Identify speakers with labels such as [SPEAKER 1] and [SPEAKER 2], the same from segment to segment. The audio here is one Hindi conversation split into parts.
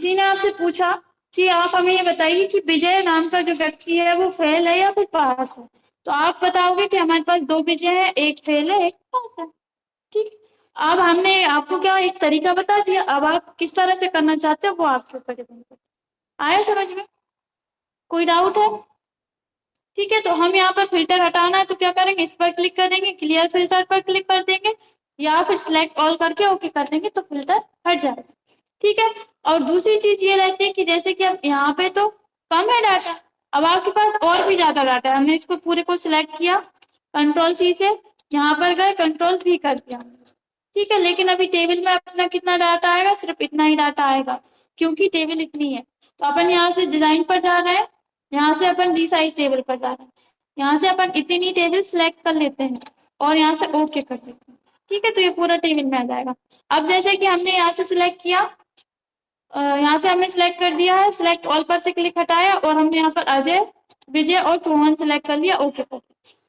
[SPEAKER 1] किसी ने आपसे पूछा कि आप हमें ये बताइए कि विजय नाम का जो व्यक्ति है वो फेल है या फिर पास है। तो आप बताओगे कि हमारे पास दो विजय है, एक फेल है एक पास है। ठीक। अब हमने आपको क्या एक तरीका बता दिया, अब आप किस तरह से करना चाहते हो वो आपके ऊपर डिपेंड करता है। आया समझ में? कोई डाउट है? ठीक है, तो हम यहाँ पर फिल्टर हटाना है तो क्या करेंगे, इस पर क्लिक करेंगे, क्लियर फिल्टर पर क्लिक कर देंगे, या फिर सिलेक्ट ऑल करके ओके कर देंगे तो फिल्टर हट जाएगा। ठीक है। और दूसरी चीज ये रहती है कि जैसे कि अब यहाँ पे तो कम है डाटा, अब आपके पास और भी ज्यादा डाटा है, हमने इसको पूरे को सिलेक्ट किया, कंट्रोल सी से यहाँ पर गए, कंट्रोल भी कर दिया हमने। ठीक है, लेकिन अभी टेबल में अपना कितना डाटा आएगा, सिर्फ इतना ही डाटा आएगा, क्योंकि टेबल इतनी है। तो अपन यहाँ से डिजाइन पर जा रहे हैं, यहाँ से अपन रिसाइज टेबल पर जा रहे हैं, यहाँ से अपन इतनी टेबल सिलेक्ट कर लेते हैं और यहाँ से ओके कर देते हैं। ठीक है, तो ये पूरा टेबल में आ जाएगा। अब जैसे कि हमने यहाँ से सिलेक्ट किया, यहाँ से हमने सिलेक्ट कर दिया है, सिलेक्ट ऑल पर से क्लिक हटाया और हमने यहाँ पर अजय, विजय और सोहन सिलेक्ट कर लिया, ओके पर।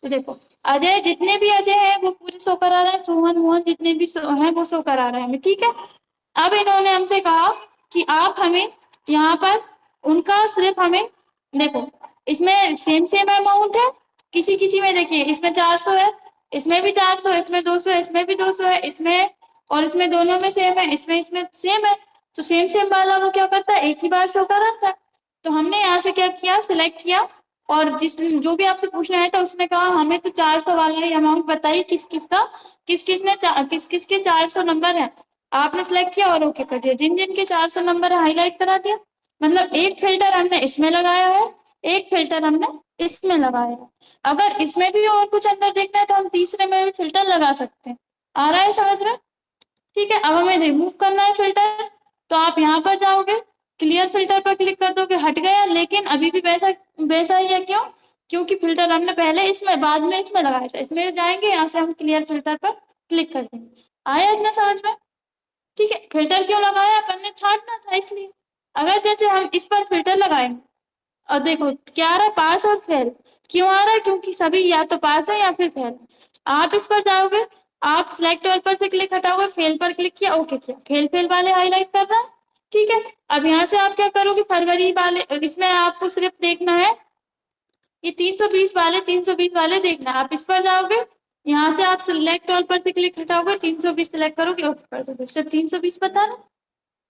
[SPEAKER 1] तो देखो अजय, जितने भी अजय हैं वो पूरे शो करा रहे हैं, सोहन मोहन जितने भी हैं वो शो करा रहे हैं हमें। ठीक है। अब इन्होंने हमसे कहा कि आप हमें यहाँ पर उनका सिर्फ हमें देखो, इसमें सेम सेम अमाउंट है, किसी किसी में देखिए इसमें 400 है, इसमें भी 400, इसमें 200 है, इसमें भी 200 है, इसमें और इसमें दोनों में सेम है, इसमें इसमें सेम है। तो सेम सेम वाला वो क्या करता है, एक ही बार शो कर रहा था। तो हमने यहाँ से क्या किया, सिलेक्ट किया, और जिस जो भी आपसे पूछना है था उसने कहा हमें तो 400 वाला ही अमाउंट बताइए, किस किस का, किस किस के 400 नंबर है। आपने सिलेक्ट किया और ओके कर दिया, जिन जिन के 400 नंबर है हाईलाइट करा दिया। मतलब एक फिल्टर हमने इसमें लगाया है, एक फिल्टर हमने इसमें लगाया है। अगर इसमें भी और कुछ अंदर देखना है तो हम तीसरे में भी फिल्टर लगा सकते हैं। आ रहा है समझ में? ठीक है, अब हमें रिमूव करना है फिल्टर, तो आप यहाँ पर जाओगे, क्लियर फिल्टर पर क्लिक कर दोगे, हट गया, लेकिन अभी भी वैसा वैसा ही है। क्यों? क्योंकि फिल्टर हमने पहले इसमें बाद में इसमें लगाया था। इसमें जाएंगे, यहाँ से हम क्लियर फिल्टर पर क्लिक कर देंगे। आया इतना समझ में? ठीक है, फिल्टर क्यों लगाया, अपन ने छांटना था इसलिए। अगर जैसे हम इस पर फिल्टर लगाएंगे और देखो क्या आ रहा है, पास और फेल। क्यों आ रहा है? क्योंकि सभी या तो पास है या फिर फेल है। आप इस पर जाओगे, आप सिलेक्ट ऑल पर से क्लिक हटाओगे, फेल पर क्लिक किया, ओके किया, फेल फेल वाले हाईलाइट कर रहा है। ठीक है। अब यहाँ से आप क्या करोगे, फरवरी वाले, इसमें आपको सिर्फ देखना है ये 320 वाले देखना है। आप इस पर जाओगे, यहाँ से आप सिलेक्ट ऑल पर से क्लिक हटाओगे, 320 सिलेक्ट करोगे, ओके कर दोगे, सिर्फ 320 बता रहा।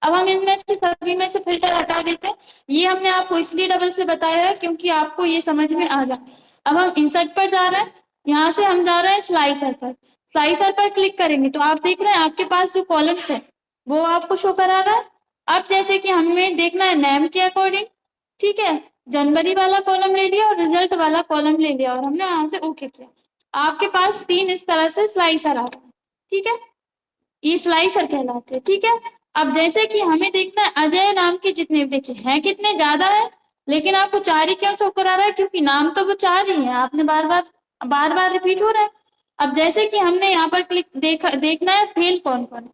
[SPEAKER 1] अब हम इनमें से सभी में से फिल्टर हटा देते हैं। ये हमने आपको इसलिए डबल से बताया है क्योंकि आपको ये समझ में आ जाए। अब हम इंसर्ट पर जा रहे हैं, यहाँ से हम जा रहे हैं स्लाइसर पर, स्लाइसर पर क्लिक करेंगे तो आप देख रहे हैं आपके पास जो कॉलम्स है वो आपको शो करा रहा है। अब जैसे कि हमें देखना है नेम के अकॉर्डिंग, ठीक है, जनवरी वाला कॉलम ले लिया और रिजल्ट वाला कॉलम ले लिया और हमने यहाँ से ओके किया। आपके पास 3 इस तरह से स्लाइसर आ रहा है। ठीक है, ये स्लाइसर कहलाते हैं। ठीक है। अब जैसे कि हमें देखना है अजय नाम के जितने, देखिए हैं कितने, ज्यादा है, लेकिन आपको 4 ही क्यों शो करा रहा है, क्योंकि नाम तो वो 4 ही है, आपने बार बार रिपीट हो रहा है। अब जैसे कि हमने यहाँ पर देखना है फेल कौन कौन है,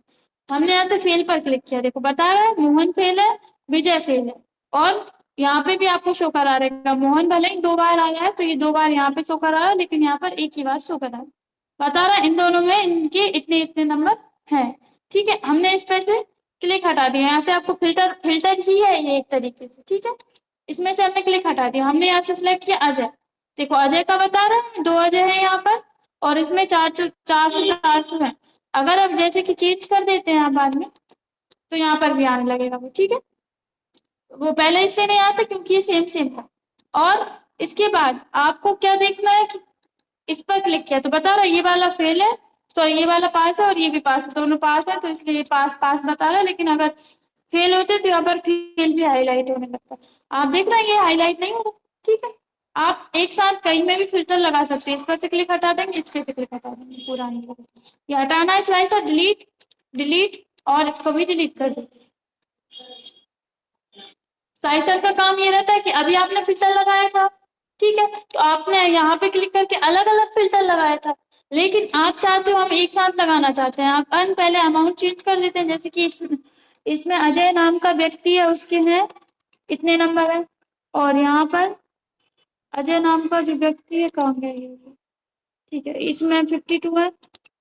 [SPEAKER 1] हमने यहाँ से फेल पर क्लिक किया, देखो बता रहा है मोहन फेल है, विजय फेल है, और यहाँ पे भी आपको शो करा रहेगा, मोहन भले ही 2 बार आया है तो ये 2 बार यहाँ पे शो करा रहा है, लेकिन यहाँ पर एक ही बार शो करा है, बता रहा है इन दोनों में इनके इतने इतने नंबर है। ठीक है, हमने इस पे से क्लिक हटा दिया, यहाँ से आपको फिल्टर फिल्टर ही है ये एक तरीके से। ठीक है, इसमें से हमने क्लिक हटा दिया, हमने यहाँ से सिलेक्ट किया अजय, देखो अजय का बता रहा है 2 अजय है यहाँ पर, और इसमें 400 है। अगर अब जैसे कि चेंज कर देते हैं आप बाद में, तो यहाँ पर भी आने लगेगा वो। ठीक है, वो पहले इसलिए नहीं आता क्योंकि ये सेम सेम था। और इसके बाद आपको क्या देखना है कि इस पर क्लिक किया तो बता रहा है ये वाला फेल है, सॉरी ये वाला पास है और ये भी पास है, दोनों पास है, तो इसलिए पास पास बता रहा है। लेकिन अगर फेल होते तो यहाँ पर फेल भी हाईलाइट होने लगता है। आप देख रहे हैं ये हाईलाइट नहीं हो रहा। ठीक है, आप एक साथ कहीं में भी फिल्टर लगा सकते हैं, इस पर से क्लिक हटा देंगे, इस पे से क्लिक हटा देंगे, पूरा नहीं लगेगा। ये हटाना है स्लाइसर, डिलीट डिलीट, और इसको भी डिलीट कर देंगे। स्लाइसर का काम ये रहता है कि अभी आपने फिल्टर लगाया था, ठीक है, तो आपने यहाँ पे क्लिक करके अलग अलग फिल्टर लगाया था, लेकिन आप चाहते हो हम एक साथ लगाना चाहते हैं, आप पहले अमाउंट चेंज कर देते हैं। जैसे कि इसमें अजय नाम का व्यक्ति है, उसके हैं इतने नंबर है, और यहाँ पर अजय नाम का जो व्यक्ति है कहाँ गया ये, ठीक है, इसमें 52 है,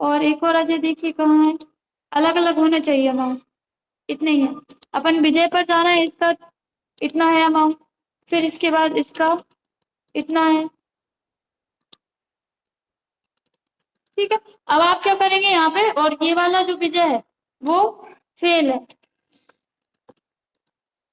[SPEAKER 1] और एक और अजय देखिए कहाँ है, अलग अलग होने चाहिए अमाउंट, इतने ही है। अपन विजय पर जाना है, इसका इतना है अमाउंट, फिर इसके बाद इसका इतना है। ठीक है, अब आप क्या करेंगे यहाँ पे, और ये वाला जो विजय है वो फेल है।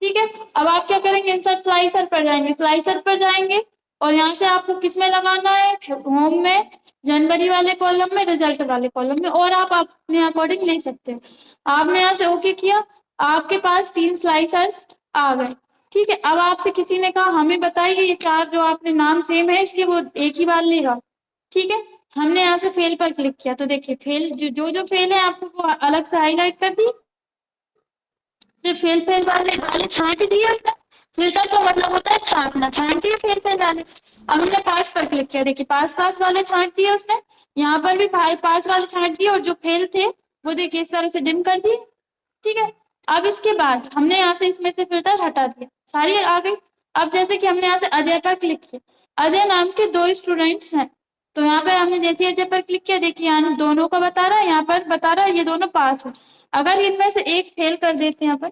[SPEAKER 1] ठीक है, अब आप क्या करेंगे, इंसर्ट स्लाइसर पर जाएंगे, स्लाइसर पर जाएंगे और यहाँ से आपको किसमें लगाना है, होम में, जनवरी वाले कॉलम में, रिजल्ट वाले कॉलम में, और आप अपने अकॉर्डिंग ले सकते हो। आपने यहाँ से ओके किया, आपके पास 3 स्लाइसर्स आ गए। ठीक है, अब आपसे किसी ने कहा हमें बताइए ये 4 जो आपने नाम सेम है इसलिए वो एक ही बार लेगा। ठीक है, हमने यहाँ से फेल पर क्लिक किया तो देखिए फेल, जो फेल है आपको वो अलग से हाईलाइट कर दी, सिर्फ फेल फेल वाले वाले छांट दिए उसने। फिल्टर का मतलब होता है छांटना, छांट दिए फेल फेल वाले। अब हमने पास पर क्लिक किया, देखिए पास पास वाले छांट दिए उसने, यहाँ पर भी पास वाले छांट दिए, और जो फेल थे वो देखिए इस तरह से डिम कर दिए। ठीक है, अब इसके बाद हमने यहाँ से इसमें से फिल्टर हटा दिया, सारी आ गई। अब जैसे कि हमने यहाँ से अजय पर क्लिक किया, अजय नाम के 2 स्टूडेंट्स हैं, तो यहाँ पे हमने जैसे अजय पर क्लिक किया, देखिए यहाँ दोनों को बता रहा है, यहाँ पर बता रहा है ये दोनों पास है। अगर इनमें से एक फेल कर देते हैं यहाँ पर,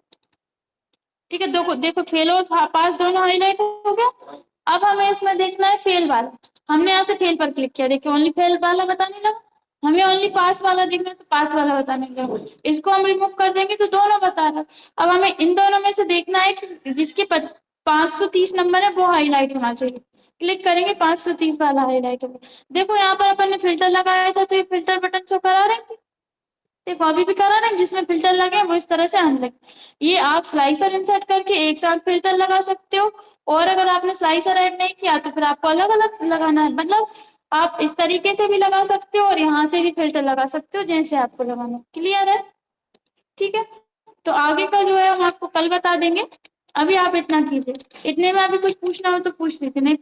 [SPEAKER 1] ठीक है, देखो देखो फेल और पास दोनों हाईलाइट हो गया। अब हमें इसमें देखना है फेल वाला, हमने यहाँ से फेल पर क्लिक किया, देखिए ओनली फेल वाला बताने लगा। हमें ओनली पास वाला देखना है तो पास वाला बताने लगा, इसको हम रिमूव कर देंगे तो दोनों बता रहा। अब हमें इन दोनों में से देखना है कि जिसके 530 नंबर है वो हाईलाइट होना चाहिए। क्लिक करेंगे 530 वाला हाईलाइट होगा। देखो यहाँ पर अपन ने फिल्टर लगाया था तो ये फिल्टर बटन शो करा रहे हैं, देखो अभी भी करा रहे हैं, जिसमें फिल्टर लगे वो इस तरह से आने लगे। ये आप स्लाइसर इंसर्ट करके एक साथ फिल्टर लगा सकते हो, और अगर आपने स्लाइसर ऐड नहीं किया तो फिर आपको अलग अलग लगाना है, मतलब आप इस तरीके से भी लगा सकते हो और यहाँ से भी फिल्टर लगा सकते हो जैसे आपको लगाना है। क्लियर है? ठीक है, तो आगे का जो है हम आपको कल बता देंगे। अभी आप इतना कीजिए, इतने में अभी कुछ पूछना हो तो पूछ लीजिए, नहीं